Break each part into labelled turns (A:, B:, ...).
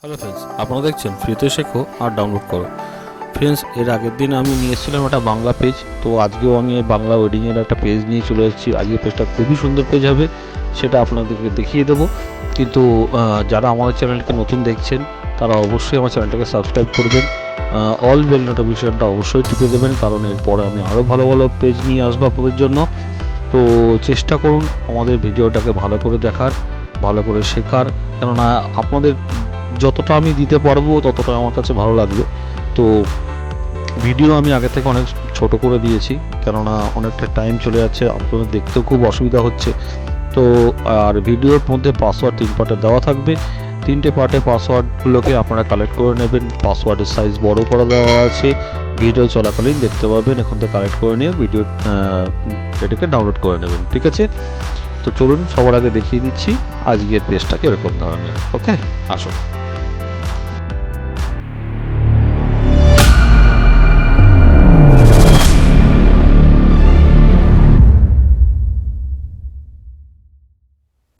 A: Hello friends, আপনারা দেখছেন ফ্রিতে শেখো আর ডাউনলোড করো। ফ্রেন্ডস, এর আগের দিন আমি নিয়ে এসেছিলাম একটা বাংলা পেজ, তো আজকেও আমি এই বাংলা ওয়েডিংয়ের একটা পেজ নিয়ে চলে এসেছি। আজকের পেজটা খুবই সুন্দর পেজ হবে, সেটা আপনাদেরকে দেখিয়ে দেবো। কিন্তু যারা আমাদের চ্যানেলকে নতুন দেখছেন তারা অবশ্যই আমার চ্যানেলটাকে সাবস্ক্রাইব করবেন, অল বেল নোটিফিকেশনটা অবশ্যই টিপে দেবেন, কারণ এরপরে আমি আরও ভালো ভালো পেজ নিয়ে আসবো আপনাদের জন্য। তো চেষ্টা করুন আমাদের ভিডিওটাকে ভালো করে দেখার, ভালো করে শেখার, কেননা আপনাদের যতটা আমি দিতে পারবো ততটা আমার কাছে ভালো লাগবে। তো ভিডিও আমি আগে থেকে অনেক ছোট করে দিয়েছি, কেননা অনেকটা টাইম চলে যাচ্ছে, আপনাদের দেখতেও খুব অসুবিধা হচ্ছে। তো আর ভিডিওর মধ্যে পাসওয়ার্ড 3 পার্টে দেওয়া থাকবে, 3টে পার্টে পাসওয়ার্ডগুলোকে আপনারা কালেক্ট করে নেবেন। পাসওয়ার্ডের সাইজ বড় করে দেওয়া আছে, ভিডিও চলাকালীন দেখতে পাবেন। এখন থেকে কালেক্ট করে নিয়ে ভিডিও এটাকে ডাউনলোড করে নেবেন, ঠিক আছে? তো চলুন সবার আগে দেখিয়ে দিচ্ছি আজকের পেজটা কীরকম ধরনের। ওকে, আসুন।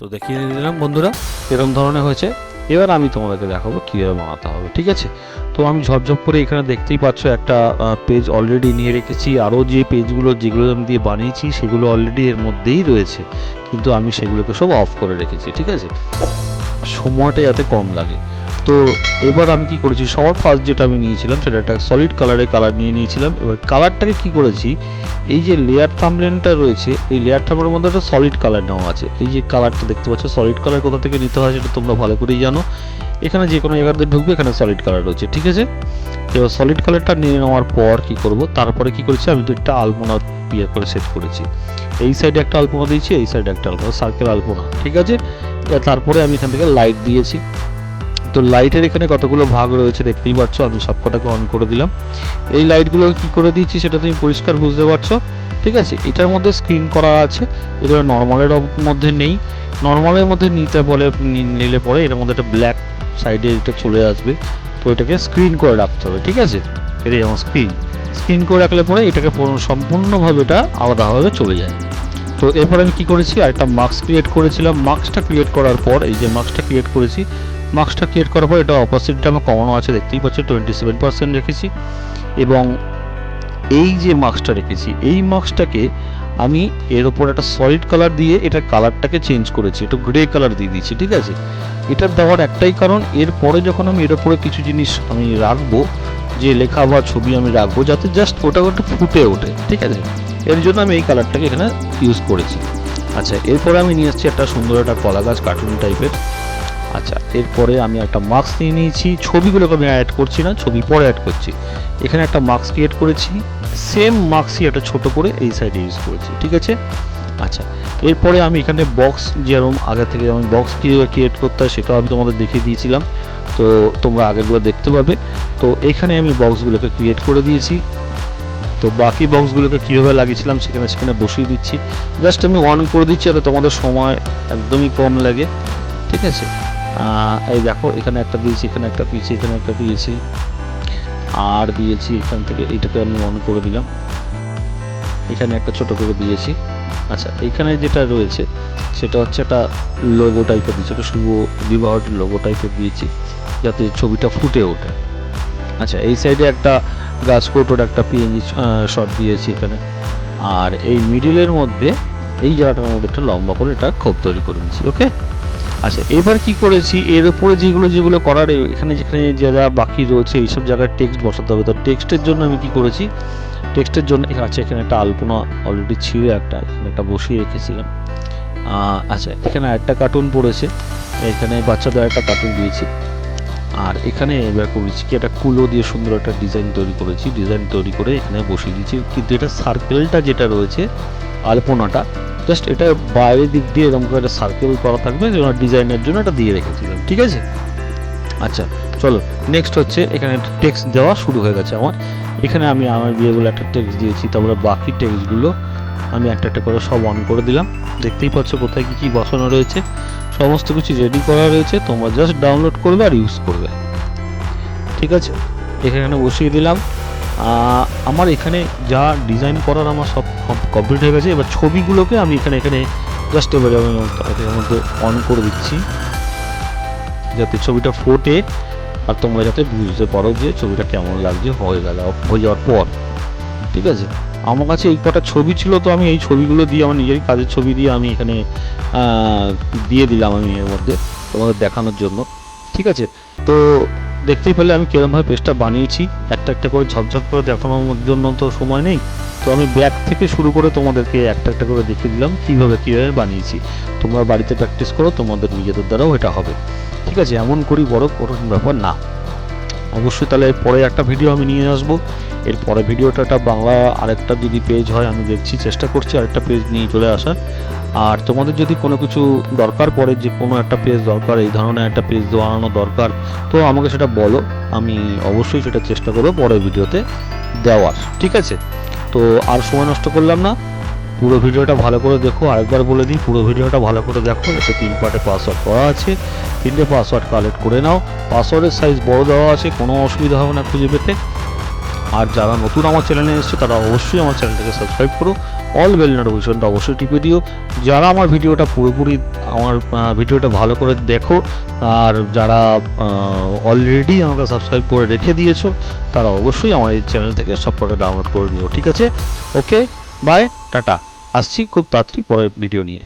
A: তো দেখিয়ে দিলাম বন্ধুরা এরকম ধরনের হয়েছে। এবার আমি তোমাদেরকে দেখাবো কীভাবে বানাতে হবে, ঠিক আছে? তো আমি ঝপঝপ করে এখানে দেখতেই পাচ্ছ একটা পেজ অলরেডি নিয়ে রেখেছি। আরও যে পেজগুলো যেগুলো আমি দিয়ে বানিয়েছি সেগুলো অলরেডি এর মধ্যেই রয়েছে, কিন্তু আমি সেগুলোকে সব অফ করে রেখেছি, ঠিক আছে? সময়টা যাতে কম লাগে। তো এবার আমি কি করেছি, সবার ফার্স্ট যেটা আমি নিয়েছিলাম সেটা একটা সলিড কালারের কালার নিয়ে নিয়েছিলাম। এবার কালারটাকে কি করেছি, এই যে লেয়ার থাম্বনেলটা রয়েছে এই লেয়ার থাম্বনেলের মধ্যে একটা সলিড কালার নেওয়া আছে। এই যে কালারটা দেখতে পাচ্ছ, সলিড কালার কোথা থেকে নিতে হয় সেটা তোমরা ভালো করেই জানো। এখানে যে কোনো জায়গাতে ঢুকবে এখানে সলিড কালার রয়েছে, ঠিক আছে? এবার সলিড কালারটা নিয়ে নেওয়ার পর কি করব, তারপরে কি করেছি, আমি দুইটা আলপনা বিয়ে করে সেট করেছি। এই সাইডে একটা আলপনা দিয়েছি, এই সাইডে একটা আলপনা, সার্কেল আলপনা, ঠিক আছে? তারপরে আমি এখান থেকে লাইট দিয়েছি। তো লাইটের এখানে কতগুলো ভাগ রয়েছে দেখতেই পাচ্ছ, আমি সবকটাকে অন করে দিলাম। এই লাইটগুলো কি করে দিয়েছি সেটা তুমি পরিষ্কার বুঝতে পারছো, ঠিক আছে? এটার মধ্যে স্ক্রিন করা আছে, এটা নর্মালের মধ্যে নেই। নর্মালের মধ্যে নিলে পরে এর মধ্যে একটা ব্ল্যাক সাইডে এটা চলে আসবে, তো এটাকে স্ক্রিন করে রাখতে হবে, ঠিক আছে? এটা যেমন স্ক্রিন করে রাখলে পরে এটাকে সম্পূর্ণভাবে এটা আলাদাভাবে চলে যায়। তো এরপর আমি কি করেছি, একটা মাস্ক ক্রিয়েট করেছিলাম। মাস্কটা ক্রিয়েট করার পর এই যে মাস্কটা ক্রিয়েট করেছি, মাস্কটা ক্রিয়েট করার পর এটা অপোজিটটা আমার কমানো আছে দেখতেই পাচ্ছ, 27% রেখেছি। এবং এই যে মাস্কটা রেখেছি এই মাস্কটাকে আমি এর ওপর একটা সলিড কালার দিয়ে এটার কালারটাকে চেঞ্জ করেছি, একটু গ্রে কালার দিয়ে দিয়েছি, ঠিক আছে? এটার দেওয়ার একটাই কারণ, এরপরে যখন আমি এর ওপরে কিছু জিনিস আমি রাখবো, যে লেখা বা ছবি আমি রাখবো, যাতে জাস্ট ওটা একটু ফুটে ওঠে, ঠিক আছে? এর জন্য আমি এই কালারটাকে এখানে ইউজ করেছি। আচ্ছা, এরপরে আমি নিয়ে এসেছি একটা সুন্দর একটা কলা গাছ কার্টুন টাইপের। আচ্ছা, এরপরে আমি একটা মাস্ক নিয়ে নিয়েছি, ছবিগুলোকে আমি অ্যাড করছি না, ছবি পরে অ্যাড করছি। এখানে একটা মাস্ক ক্রিয়েট করেছি, সেম মাস্কই একটা ছোট করে এই সাইডে ইউজ করেছি, ঠিক আছে? আচ্ছা, এরপরে আমি এখানে বক্স, যেরকম আগে থেকে আমি বক্স কীভাবে ক্রিয়েট করতে হয় সেটাও আমি তোমাদের দেখিয়ে দিয়েছিলাম, তো তোমরা আগেরগুলো দেখতে পাবে। তো এখানে আমি বক্সগুলোকে ক্রিয়েট করে দিয়েছি। তো বাকি বক্সগুলোকে কীভাবে লাগিয়েছিলাম সেখানে বসিয়ে দিচ্ছি, জাস্ট আমি অন করে দিচ্ছি, যাতে তোমাদের সময় একদমই কম লাগে, ঠিক আছে? এই দেখো, এখানে একটা দিয়েছি, এখানে একটা দিয়েছি, এখানে একটা দিয়েছি, আর দিয়েছি এখান থেকে, এইটাকে আমি অন করে দিলাম, এখানে একটা ছোট করে দিয়েছি। আচ্ছা, এইখানে যেটা রয়েছে সেটা হচ্ছে একটা লোগো টাইপের দিয়েছি, একটা শুভ বিবাহের লোগো টাইপের দিয়েছি, যাতে ছবিটা ফুটে ওঠে। আচ্ছা, এই সাইডে একটা গাছ ফটোর একটা পিএনজি শট দিয়েছি এখানে। আর এই মিডিলের মধ্যে এই জায়গাটার মধ্যে একটা লম্বা করে এটা খোপ তৈরি করে নিয়েছি, ওকে? আচ্ছা, এবার কি করেছি, এর উপরে যেগুলো করার, এখানে যেখানে যা বাকি রয়েছে এইসব জায়গায় টেক্সট বসাতে হবে। তো টেক্সটের জন্য আমি কি করেছি, টেক্সটের জন্য আচ্ছা, এখানে একটা আলপনা অলরেডি ছিল, এখানে একটা বসিয়ে রেখেছিলাম। আচ্ছা, এখানে একটা কার্টুন পড়েছে, এখানে বাচ্চাদের একটা কার্টুন দিয়েছি। আর এখানে এবার করেছি কি, একটা কুলো দিয়ে সুন্দর একটা ডিজাইন তৈরি করেছি, ডিজাইন তৈরি করে এখানে বসিয়ে দিয়েছি। কিন্তু এটা সার্কেলটা যেটা রয়েছে, আলপনাটা জাস্ট এটা বাইরের দিক দিয়ে এরকম করে একটা সার্কেল করা থাকবে, ডিজাইনের জন্য এটা দিয়ে রেখেছিলাম, ঠিক আছে? আচ্ছা, চলো নেক্সট হচ্ছে, এখানে একটা টেক্সট দেওয়া শুরু হয়ে গেছে আমার। এখানে আমি আমার বিয়েগুলো একটা টেক্সট দিয়েছি, তারপরে বাকি টেক্সটগুলো আমি একটা একটা করে সব অন করে দিলাম। দেখতেই পাচ্ছ কোথায় কী কী বসানো রয়েছে, সমস্ত কিছু রেডি করা রয়েছে, তোমরা জাস্ট ডাউনলোড করবে আর ইউজ করবে, ঠিক আছে? এখানে বসিয়ে দিলাম। আমার এখানে যা ডিজাইন করার আমার সব কমপ্লিট হয়ে গেছে। এবার ছবিগুলোকে আমি এখানে জাস্ট এবারে আমি এর মধ্যে অন করে দিচ্ছি, যাতে ছবিটা ফোটে আর তোমরা যাতে বুঝতে পারো যে ছবিটা কেমন লাগছে হয়ে যাওয়ার পর। ঠিক আছে, আমার কাছে এই কটা ছবি ছিল, তো আমি এই ছবিগুলো দিয়ে আমার নিজেরই কাজের ছবি দিয়ে আমি এখানে দিয়ে দিলাম আমি এর মধ্যে তোমাদের দেখানোর জন্য। ঠিক আছে, তো দেখতেই পেলে আমি কিরমভাবে পেজটা বানিয়েছি, একটা একটা করে ঝপঝপ করে দেখানোর জন্য তো সময় নেই, তো আমি ব্যাক থেকে শুরু করে তোমাদেরকে একটা একটা করে দেখিয়ে দিলাম কীভাবে বানিয়েছি। তোমরা বাড়িতে প্র্যাকটিস করো, তোমাদের নিজেদের দ্বারাও এটা হবে। ঠিক আছে, এমন করি বড় কোনো ব্যাপার না। অবশ্যই তাহলে পরে একটা ভিডিও আমি নিয়ে আসবো। এর পরে ভিডিওটা একটা বাংলা আরেকটা যদি পেজ হয়, আমি দেখছি চেষ্টা করছি আরেকটা পেজ নিয়ে চলে আসার। আর তোমাদের যদি কোনো কিছু দরকার পড়ে, যে কোনো একটা পেজ দরকার, এই ধরনের একটা পেজ বানানো দরকার, তো আমাকে সেটা বলো, আমি অবশ্যই সেটা চেষ্টা করবো পরের ভিডিওতে দেওয়ার। ঠিক আছে, তো আর সময় নষ্ট করলাম না, পুরো ভিডিওটা ভালো করে দেখো। আরেকবার বলে দিই, পুরো ভিডিওটা ভালো করে দেখো। এতে 3 পার্টে পাসওয়ার্ড করা আছে, 3টে পাসওয়ার্ড কালেক্ট করে নাও। পাসওয়ার্ডের সাইজ বড় দেওয়া আছে, কোনো অসুবিধা হবে না খুঁজে পেতে। আর যারা নতুন আমার চ্যানেলে এসছে তারা অবশ্যই আমার চ্যানেলটাকে সাবস্ক্রাইব করো, অল বেল নোটিফিকেশনটা অবশ্যই টিপে দিও। যারা আমার ভিডিওটা পুরোপুরি আমার ভিডিওটা ভালো করে দেখো, আর যারা অলরেডি আমাকে সাবস্ক্রাইব করে রেখে দিয়েছো, তারা অবশ্যই আমার এই চ্যানেল থেকে সবকটা ডাউনলোড করে নিও। ঠিক আছে, ওকে, বাই, টাটা। আসছি খুব তাড়াতাড়ি পরের ভিডিও নিয়ে।